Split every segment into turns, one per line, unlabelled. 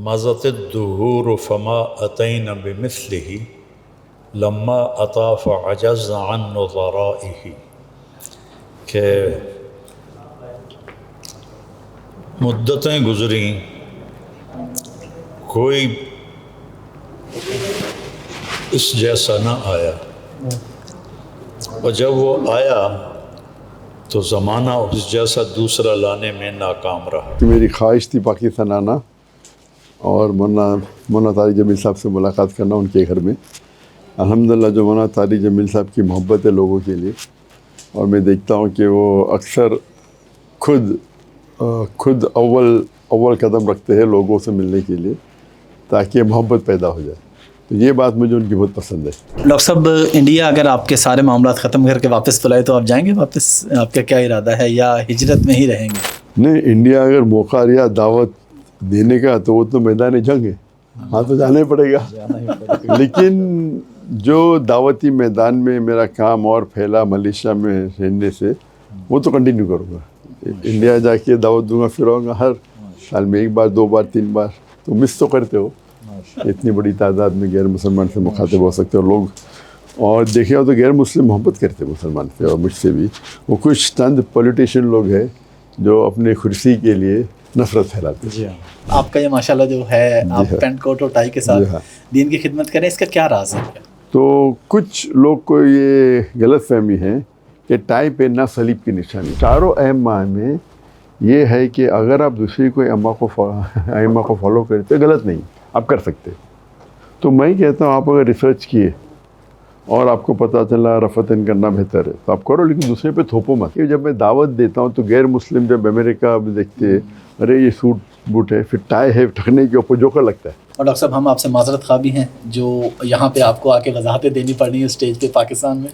مضت الدہور فما اتینا بمثلہ لما اطاف عجز عن نظرائہ، کہ مدتیں گزریں کوئی اس جیسا نہ آیا، اور جب وہ آیا تو زمانہ اس جیسا دوسرا لانے میں ناکام رہا۔
میری خواہش تھی پاکستان آنا اور مولانا طارق جمیل صاحب سے ملاقات کرنا ان کے گھر میں۔ الحمدللہ جو مولانا طارق جمیل صاحب کی محبت ہے لوگوں کے لیے، اور میں دیکھتا ہوں کہ وہ اکثر خود اول قدم رکھتے ہیں لوگوں سے ملنے کے لیے تاکہ محبت پیدا ہو جائے، تو یہ بات مجھے ان کی بہت پسند ہے۔
ڈاکٹر صاحب، انڈیا اگر آپ کے سارے معاملات ختم کر کے واپس بلائے تو آپ جائیں گے واپس؟ آپ کا کیا ارادہ ہے، یا ہجرت میں ہی رہیں گے؟
نہیں، انڈیا اگر موقع رہا دعوت دینے کا تو وہ تو میدان جنگ ہے، ہاں تو جانا ہی پڑے گا۔ لیکن جو دعوتی میدان میں میرا کام اور پھیلا ملیشیا میں رہنے سے، وہ تو کنٹینیو کروں گا۔ انڈیا جا کے دعوت دوں گا، پھر آؤں گا ہر سال میں 1 بار 2 بار 3 بار، تو مس تو کرتے ہو۔ اتنی بڑی تعداد میں غیر مسلمان سے مخاطب ہو سکتے اور لوگ، اور دیکھے ہو تو غیر مسلم محبت کرتے مسلمان سے، اور مجھ سے بھی۔ وہ کچھ چند پولیٹیشین لوگ ہیں جو اپنے کرسی کے لیے نفرت پھیلاتے ہیں۔
جی ہاں، آپ کا یہ ماشاءاللہ جو ہے، آپ پینٹ کوٹ اور ٹائی کے ساتھ دین کی خدمت کریں، اس کا کیا راز ہے؟
تو کچھ لوگ کو یہ غلط فہمی ہے کہ ٹائی پہننا صلیب کی نشانی۔ چاروں اہم ماہ میں یہ ہے کہ اگر آپ دوسری کوئی ائمہ کو فالو کرتے غلط نہیں، آپ کر سکتے۔ تو میں کہتا ہوں آپ اگر ریسرچ کیے اور آپ کو پتہ چلا رفتن کرنا بہتر ہے تو آپ کرو، لیکن دوسرے پہ تھوپو مت۔ جب میں دعوت دیتا ہوں تو غیر مسلم جب امریکہ میں دیکھتے ہیں، ارے یہ سوٹ بوٹ ہے، پھر ٹائی ہے، ٹھکنے کے اوپر جوکر لگتا ہے۔
اور ڈاکٹر صاحب، ہم آپ سے معذرت خواہ بھی ہیں جو یہاں پہ آپ کو آ کے وضاحتیں دینی پڑ رہی ہیں اسٹیج پہ پاکستان میں۔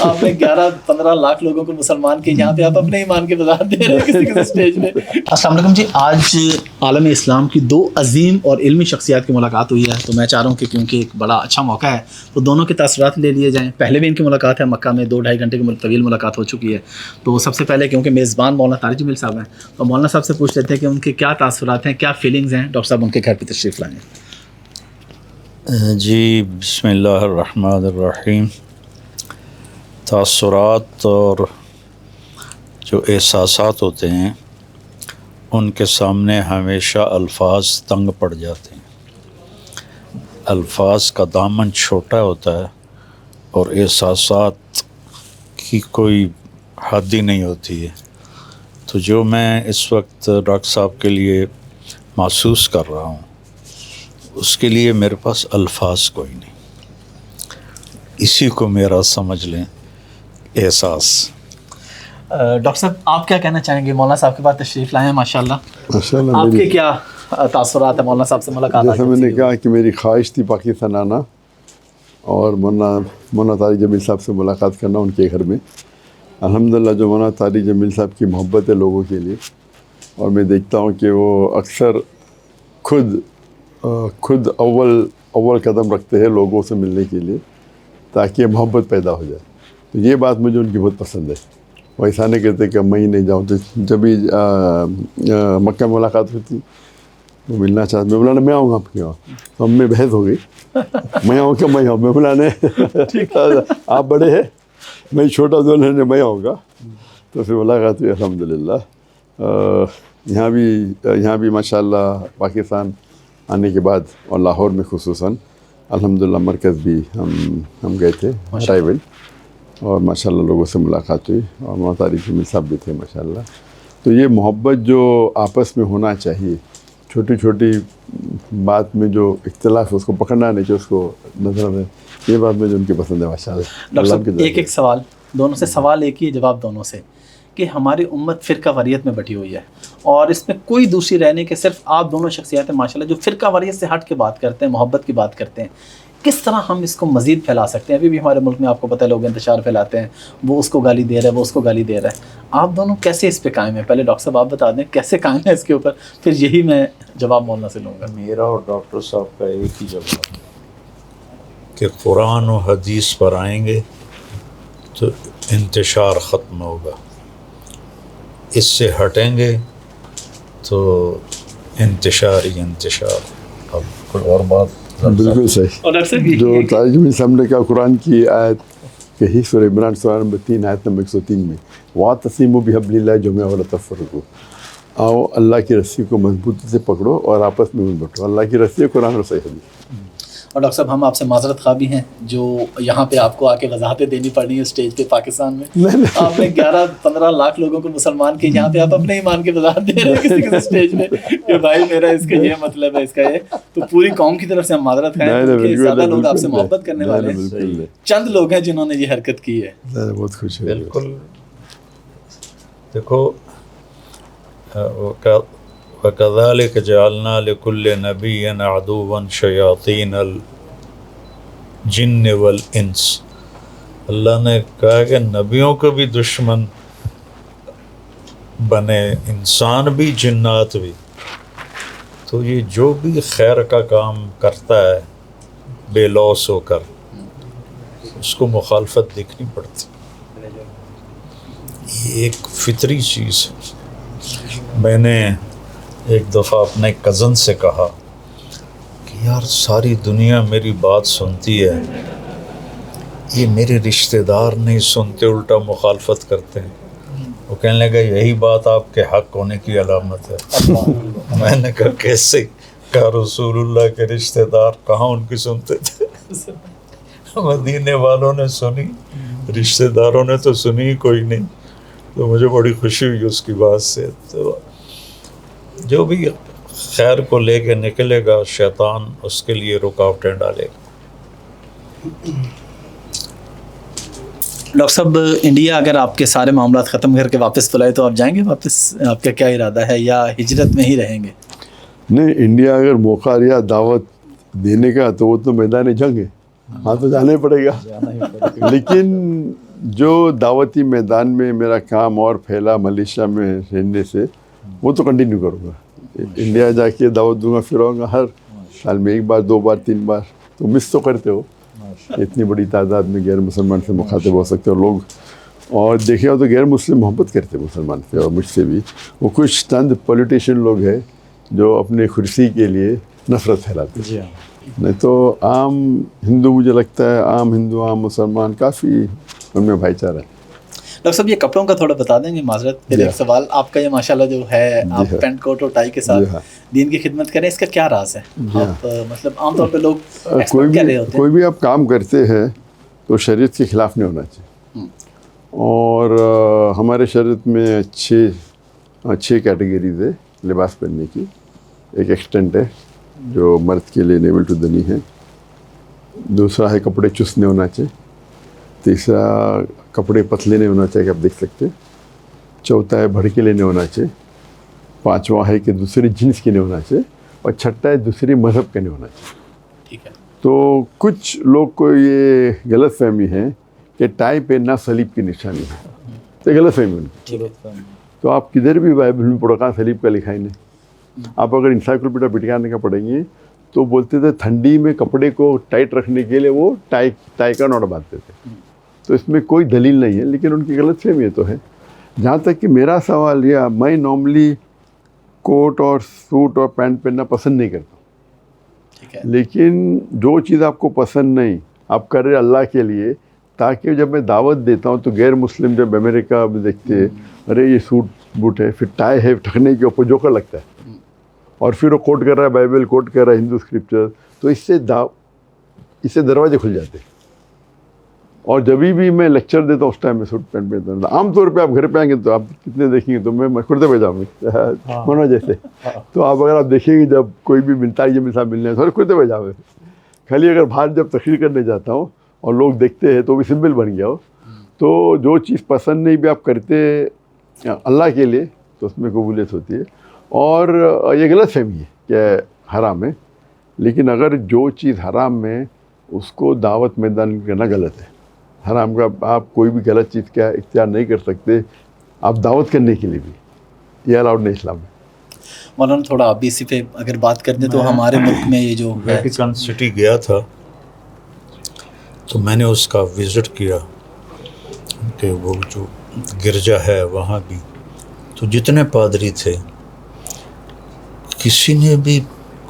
آپ نے 11-15 لاکھ لوگوں کو مسلمان کے، یہاں پہ آپ اپنے ایمان کی وضاحت دے رہے ہیں کسی اسٹیج پہ۔ السلام علیکم جی، آج عالم اسلام کی 2 عظیم اور علمی شخصیات کی ملاقات ہوئی ہے، تو میں چاہ رہا ہوں کہ کیونکہ ایک بڑا اچھا موقع ہے تو دونوں کے تاثرات لے لیے جائیں۔ پہلے بھی ان کی ملاقات ہے مکہ میں، 2-2.5 گھنٹے کی طویل ملاقات ہو چکی ہے۔ تو سب سے پہلے کیونکہ میزبان مولانا طارق جمیل صاحب ہیں، تو مولانا صاحب سے پوچھ لیتے ہیں کہ ان کے کیا تاثرات ہیں، کیا فیلنگز ہیں۔ ڈاکٹر صاحب ان کے گھر پہ تشریف لائیں۔
جی، بسم اللہ الرحمن الرحیم۔ تاثرات اور جو احساسات ہوتے ہیں ان کے سامنے ہمیشہ الفاظ تنگ پڑ جاتے ہیں۔ الفاظ کا دامن چھوٹا ہوتا ہے اور احساسات کی کوئی حد ہی نہیں ہوتی ہے۔ تو جو میں اس وقت ڈاکٹر صاحب کے لیے محسوس کر رہا ہوں، اس کے لیے میرے پاس الفاظ کوئی نہیں، اسی کو میرا سمجھ لیں احساس۔
ڈاکٹر صاحب، آپ کیا کہنا چاہیں گے؟ مولانا صاحب کے بعد تشریف لائے ہیں ماشاءاللہ، آپ کے کیا تاثرات ہیں مولانا صاحب سے ملاقات؟
جیسا میں نے کہا کہ میری خواہش تھی پاکستان آنا اور مولانا طارق جمیل صاحب سے ملاقات کرنا ان کے گھر میں۔ الحمدللہ جو مولانا طارق جمیل صاحب کی محبت ہے لوگوں کے لیے، اور میں دیکھتا ہوں کہ وہ اکثر خود اول قدم رکھتے ہیں لوگوں سے ملنے کے لیے تاکہ محبت پیدا ہو جائے، تو یہ بات مجھے ان کی بہت پسند ہے۔ وہ ایسا نہیں کہتے کہ میں ہی نہیں جاؤں، تو جب بھی مکہ میں ملاقات ہوتی وہ ملنا چاہتے، میں بولا میں آؤں گا آپ کے وہاں، تو ہم میں بحث ہو گئی، میں آؤں کہ میں آؤں، میں بلانے آپ بڑے ہیں، میں چھوٹا دونوں نے میں آؤں گا، تو پھر ملاقات ہوئی الحمدللہ۔ یہاں بھی ماشاءاللہ پاکستان آنے کے بعد اور لاہور میں خصوصاً الحمدللہ مرکز بھی ہم گئے تھے ٹرائبل، اور ماشاءاللہ لوگوں سے ملاقات ہوئی، اور مولانا طارق جمیل صاحب بھی تھے ماشاءاللہ۔ تو یہ محبت جو آپس میں ہونا چاہیے، چھوٹی چھوٹی بات میں جو اختلاف ہے اس کو پکڑنا نہیں کہ اس کو نظر میں، یہ بات مجھے ان کی پسند ہے ماشاءاللہ۔
ڈاکٹر صاحب، ایک سوال دونوں سے، سوال ایک ہی جواب دونوں سے، کہ ہماری امت فرقہ واریت میں بٹی ہوئی ہے، اور اس میں کوئی دوسری رہنے کے صرف آپ دونوں شخصیات ہیں ماشاءاللہ جو فرقہ واریت سے ہٹ کے بات کرتے ہیں، محبت کی بات کرتے ہیں۔ کس طرح ہم اس کو مزید پھیلا سکتے ہیں؟ ابھی بھی ہمارے ملک میں آپ کو پتہ ہے لوگ انتشار پھیلاتے ہیں، وہ اس کو گالی دے رہا ہے، وہ اس کو گالی دے رہا ہے۔ آپ دونوں کیسے اس پہ قائم ہیں؟ پہلے ڈاکٹر صاحب آپ بتا دیں کیسے قائم ہیں اس کے اوپر، پھر یہی میں جواب مولانا سے لوں گا۔
میرا اور ڈاکٹر صاحب کا ایک ہی جواب کہ قرآن و حدیث پر آئیں گے تو انتشار ختم ہوگا، اس سے ہٹیں گے تو انتشار ہی انتشار۔ اب کوئی اور بات
بالکل صحیح.
اور اکثر
جو طارق جمیل صاحب نے کہا قرآن کی آیت کہی سورہ عمران سورہ نمبر 3 آیت نمبر 103 میں وَاعْتَصِمُوا بِحَبْلِ اللَّهِ جَمِيعًا وَلَا تَفَرَّقُوا. آؤ اللہ کی رسی کو مضبوطی سے پکڑو اور آپس میں مت بٹو. اللہ کی رسی ہے قرآن اور صحیح حدیث.
اور ڈاکٹر صاحب ہم آپ سے معذرت خواہ بھی ہیں جو یہاں پہ آپ کو آ کے وضاحتیں دینی پڑ رہی ہیں اسٹیج پہ پاکستان میں. آپ نے 11-15 لاکھ لوگوں کو مسلمان کیے, یہاں پہ آپ اپنے ایمان کے وضاحت دے رہے ہیں کسی کسی اسٹیج پہ کہ بھائی میرا اس کا یہ مطلب ہے, اس کا یہ. تو پوری قوم کی طرف سے ہم معذرت خواہ ہیں کیونکہ زیادہ لوگ آپ سے محبت کرنے والے ہیں, چند لوگ ہیں جنہوں نے یہ حرکت کی ہے.
بہت خوش ہے.
بالکل. دیکھو وَكَذَلِكَ جَعَلْنَا لِكُلِّ نَبِيٍّ عَدُوًّا شَيَاطِينَ الْجِنِّ وَالْإِنسِ. اللہ نے کہا کہ نبیوں کو بھی دشمن بنے, انسان بھی جنات بھی. تو یہ جو بھی خیر کا کام کرتا ہے بے لوث ہو کر, اس کو مخالفت دیکھنی پڑتی. یہ ایک فطری چیز ہے. میں نے ایک دفعہ اپنے کزن سے کہا کہ یار ساری دنیا میری بات سنتی ہے, یہ میرے رشتہ دار نہیں سنتے, الٹا مخالفت کرتے ہیں. وہ کہنے لگا یہی بات آپ کے حق ہونے کی علامت ہے. میں نے کہا کیسے؟ کہا رسول اللہ کے رشتہ دار کہاں ان کی سنتے تھے, مدینے والوں نے سنی, رشتہ داروں نے تو سنی ہی کوئی نہیں. تو مجھے بڑی خوشی ہوئی اس کی بات سے. تو جو بھی خیر کو لے کے نکلے گا شیطان اس کے لیے رکاوٹیں ڈالے گا.
ڈاکٹر صاحب انڈیا اگر آپ کے سارے معاملات ختم کر کے واپس بلائے تو آپ جائیں گے واپس؟ آپ کا کیا ارادہ ہے, یا ہجرت میں ہی رہیں گے؟
نہیں, انڈیا اگر موقع لیا دعوت دینے کا تو وہ تو میدان جنگ ہے, ہاں تو جانا ہی پڑے گا. لیکن جو دعوتی میدان میں میرا کام اور پھیلا ملیشیا میں رہنے سے, وہ تو کنٹینیو کروں گا. انڈیا جا کے دعوت دوں گا, پھر آؤں گا ہر سال میں 1 بار 2 بار 3 بار. تو مس تو کرتے ہو, اتنی بڑی تعداد میں غیر مسلمان سے مخاطب ہو سکتے ہو لوگ. اور دیکھے ہو تو غیر مسلم محبت کرتے مسلمان سے, اور مجھ سے بھی. وہ کچھ چند پولیٹیشین لوگ ہیں جو اپنے کرسی کے لیے نفرت پھیلاتے ہیں. نہیں تو عام ہندو, مجھے لگتا ہے عام ہندو عام مسلمان کافی ان میں بھائی چارہ ہے.
ڈاکٹر صاحب یہ کپڑوں کا تھوڑا بتا دیں گے, معذرت پھر ایک سوال. آپ کا یہ ماشاءاللہ جو ہے آپ پینٹ کوٹ اور ٹائی کے ساتھ دین کی خدمت کریں, اس کا کیا راز ہے؟ آپ مطلب عام طور پہ لوگ ایکسپیکٹ کر رہے ہوتے ہیں
کوئی بھی آپ کام کرتے ہیں تو شریعت کے خلاف نہیں ہونا چاہیے. اور ہمارے شریعت میں 6 کیٹیگریز ہے لباس پہننے کی. ایک ایکسٹینٹ ہے جو مرد کے لیے نیول ٹو دنی ہے. دوسرا ہے کپڑے چست نہیں ہونا چاہیے. تیسرا کپڑے پتلے نہیں ہونا چاہیے, آپ دیکھ سکتے. چوتھا ہے بھڑکیلے نہیں ہونا چاہیے. پانچواں ہے کہ دوسری جنس کے نہیں ہونا چاہیے. اور چھٹا ہے دوسری مذہب کا نہیں ہونا چاہیے.
ٹھیک ہے. تو
کچھ لوگ کو یہ غلط فہمی ہے کہ ٹائی پہننا صلیب کی نشانی ہے. تو غلط فہمی ان. تو آپ کدھر بھی بائبل میں پڑھو, کہاں صلیب کا لکھا ہی نہیں. آپ اگر انسائکلوپیڈیا برٹانیہ کا پڑھیں گے تو بولتے تھے ٹھنڈی میں کپڑے کو ٹائٹ رکھنے کے لیے وہ ٹائی کا نوٹ باندھتے تھے. تو اس میں کوئی دلیل نہیں ہے, لیکن ان کی غلط فہمی تو ہے. جہاں تک کہ میرا سوال یہ, میں نارملی کوٹ اور سوٹ اور پینٹ پہننا پسند نہیں کرتا. لیکن جو چیز آپ کو پسند نہیں, آپ کر رہے اللہ کے لیے, تاکہ جب میں دعوت دیتا ہوں تو غیر مسلم جب امریکہ میں دیکھتے ہیں ارے یہ سوٹ بوٹ ہے, پھر ٹائی ہے, ٹھکنے کے اوپر جوکر لگتا ہے, اور پھر وہ کوٹ کر رہا ہے بائبل, کوٹ کر رہا ہے ہندو اسکرپچر, تو اس سے دروازے کھل جاتے ہیں. اور جبھی بھی میں لیکچر دیتا ہوں اس ٹائم میں سوٹ پینٹ پہنتا ہوں. عام طور پہ آپ گھر پہ آئیں گے تو آپ کتنے دیکھیں گے تو میں کرتے پاجامے میں ہونا جیسے. تو آپ اگر آپ دیکھیں گے جب کوئی بھی ملتا ہے یہ میرے ساتھ ملنے ہے تو کرتے پاجامے. خالی اگر باہر جب تقریر کرنے جاتا ہوں اور لوگ دیکھتے ہیں تو بھی سمبل بن گیا ہو. تو جو چیز پسند نہیں بھی آپ کرتے اللہ کے لیے تو اس میں قبولیت ہوتی ہے. اور یہ غلط فہمی ہے کہ حرام ہے, لیکن اگر جو چیز حرام ہے اس کو دعوت میدان کرنا غلط ہے. حرام کا آپ کوئی بھی غلط چیز کا اختیار نہیں کر سکتے, آپ دعوت کرنے کے لیے بھی, یہ الاؤڈ نہیں اسلام میں.
مولانا تھوڑا آپ بھی اسی پہ اگر بات کر دیں تو ہمارے ملک میں یہ جو
ویٹیکن سٹی گیا تھا تو میں نے اس کا وزٹ کیا کہ وہ جو گرجا ہے وہاں بھی, تو جتنے پادری تھے کسی نے بھی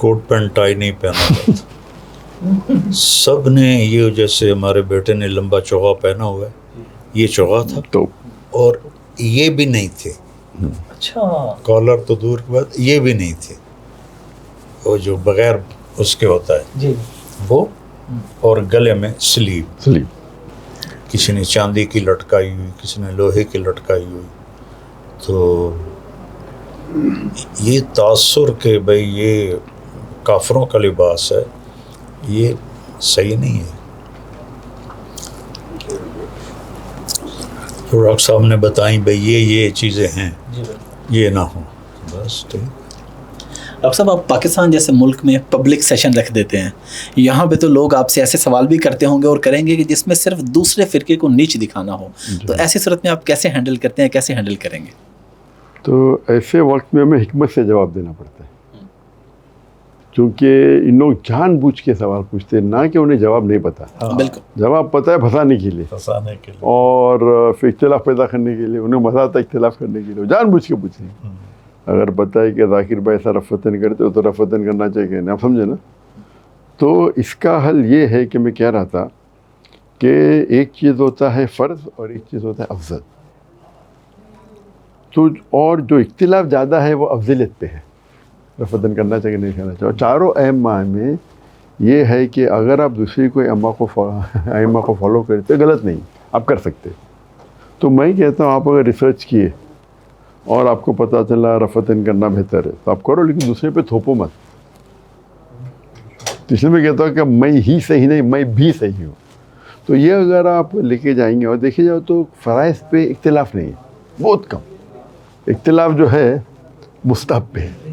کوٹ پینٹ ٹائی نہیں پہنا جاتا. سب نے یہ جیسے ہمارے بیٹے نے لمبا چوغا پہنا ہوا ہے, یہ چوغا تھا
تو
اور یہ بھی نہیں تھے.
اچھا
کالر تو دور کی بات, یہ بھی نہیں تھے, وہ جو بغیر اس کے ہوتا ہے
جی
وہ, اور گلے میں سلیب,
سلیپ.
کسی نے چاندی کی لٹکائی ہوئی, کسی نے لوہے کی لٹکائی ہوئی. تو یہ تاثر کہ بھئی یہ کافروں کا لباس ہے, یہ صحیح نہیں ہے. تو ڈاکٹر صاحب نے بتائیں بھئی یہ چیزیں ہیں, یہ نہ ہوں. بس ٹھیک.
ڈاکٹر صاحب آپ پاکستان جیسے ملک میں پبلک سیشن رکھ دیتے ہیں, یہاں پہ تو لوگ آپ سے ایسے سوال بھی کرتے ہوں گے اور کریں گے کہ جس میں صرف دوسرے فرقے کو نیچ دکھانا ہو, تو ایسی صورت میں آپ کیسے ہینڈل کرتے ہیں, کیسے ہینڈل کریں گے؟
تو ایسے وقت میں ہمیں حکمت سے جواب دینا پڑتا ہے, کیونکہ ان لوگ جان بوجھ کے سوال پوچھتے ہیں, نہ کہ انہیں جواب نہیں پتا.
بالکل
جواب پتہ ہے پھنسانے کے لیے
پھنسانے کے لیے,
اور پھر اختلاف پیدا کرنے کے لیے, انہیں مزہ آتا ہے اختلاف کرنے کے لیے, جان بوجھ کے پوچھیں. اگر پتہ ہے کہ ذاکر بھائی ایسا رفتن کرتے ہو تو رفتن کرنا چاہیے نا, آپ سمجھے نا. تو اس کا حل یہ ہے کہ میں کہہ رہا تھا کہ ایک چیز ہوتا ہے فرض اور ایک چیز ہوتا ہے افضل. تو اور جو اختلاف زیادہ ہے وہ افضلیت پہ ہے, رفتن کرنا چاہیے نہیں کرنا چاہیے. اور چاروں ائمہ میں یہ ہے کہ اگر آپ دوسری کوئی ائمہ کو فالو کرتے غلط نہیں, آپ کر سکتے. تو میں کہتا ہوں آپ اگر ریسرچ کیے اور آپ کو پتہ چلا رفتن کرنا بہتر ہے تو آپ کرو, لیکن دوسرے پہ تھوپو مت. اس لیے میں کہتا ہوں کہ میں ہی صحیح نہیں, میں بھی صحیح ہوں. تو یہ اگر آپ لے کے جائیں گے اور دیکھے جاؤ تو فرائض پہ اختلاف نہیں ہے, بہت کم. اختلاف جو ہے مستحب پہ ہے,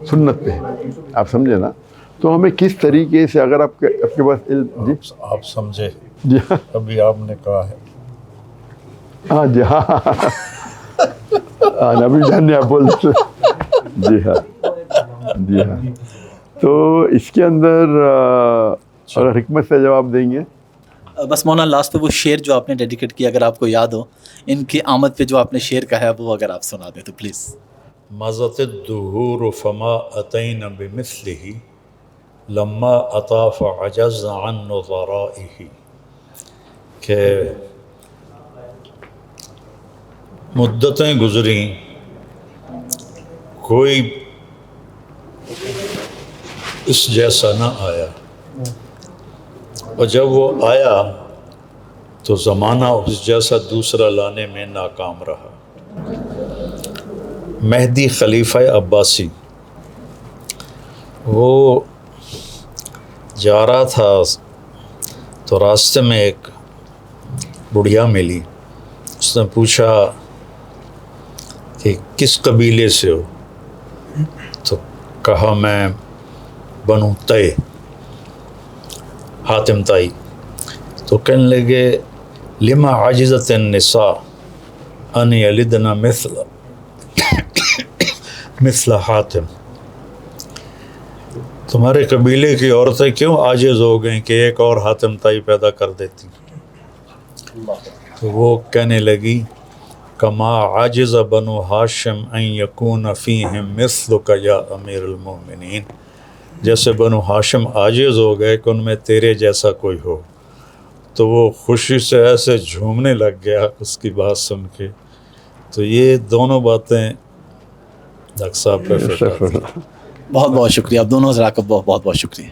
سنت پہ ہے, آپ سمجھے نا. تو ہمیں کس طریقے سے, اگر آپ کے پاس علم, جی
آپ سمجھے,
جی ہاں
ابھی آپ نے کہا ہے,
ہاں جی ہاں ہاں ابھی جاننے آپ بول رہے, جی ہاں جی ہاں. تو اس کے اندر اگر حکمت سے جواب دیں گے,
بس مولانا لاسٹ پہ وہ شعر جو آپ نے ڈیڈیکیٹ کیا اگر آپ کو یاد ہو, ان کی آمد پہ جو آپ نے شعر کہا ہے وہ اگر آپ سنا دیں تو پلیز.
مضت الدہور فما اتین بمثلہ لما اطاف عجز عن نظرائہ. کہ مدتیں گزریں, کوئی اس جیسا نہ آیا, اور جب وہ آیا تو زمانہ اس جیسا دوسرا لانے میں ناکام رہا. مہدی خلیفہ عباسی وہ جا رہا تھا تو راستے میں ایک بڑھیا ملی. اس نے پوچھا کہ کس قبیلے سے ہو, تو کہا میں بنو تے, حاتم تائی. تو کہنے لگے لما عجزت النساء ان یلدن مثل حاتم, تمہارے قبیلے کی عورتیں کیوں عاجز ہو گئیں کہ ایک اور حاتم تائی پیدا کر دیتی. تو وہ کہنے لگی کما عاجز بنو ہاشم ان یکون فیہم مثلک یا امیر المومنین, جیسے بنو ہاشم عاجز ہو گئے کہ ان میں تیرے جیسا کوئی ہو. تو وہ خوشی سے ایسے جھومنے لگ گیا اس کی بات سن کے. تو یہ دونوں باتیں ڈاکٹر صاحب پہ فٹ آتی ہیں.
بہت بہت شکریہ, آپ دونوں حضرات کا بہت بہت شکریہ.